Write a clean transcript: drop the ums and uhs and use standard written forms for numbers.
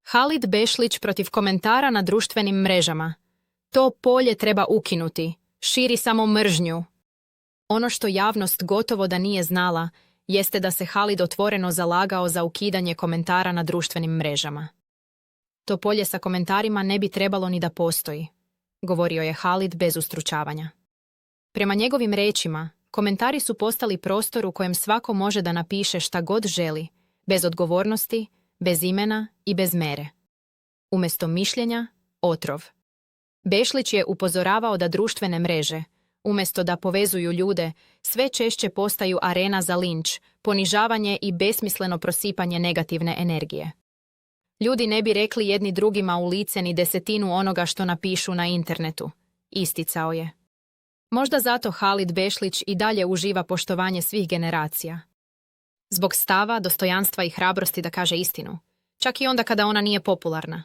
Halid Bešlić protiv komentara na društvenim mrežama. To polje treba ukinuti, širi samo mržnju. Ono što javnost gotovo da nije znala, jeste da se Halid otvoreno zalagao za ukidanje komentara na društvenim mrežama. To polje sa komentarima ne bi trebalo ni da postoji, govorio je Halid bez ustručavanja. Prema njegovim rečima, komentari su postali prostor u kojem svako može da napiše šta god želi, bez odgovornosti, bez imena i bez mere. Umjesto mišljenja, otrov. Bešlić je upozoravao da društvene mreže, umjesto da povezuju ljude, sve češće postaju arena za linč, ponižavanje i besmisleno prosipanje negativne energije. Ljudi ne bi rekli jedni drugima u lice ni desetinu onoga što napišu na internetu, isticao je. Možda zato Halid Bešlić i dalje uživa poštovanje svih generacija. Zbog stava, dostojanstva i hrabrosti da kaže istinu, čak i onda kada ona nije popularna.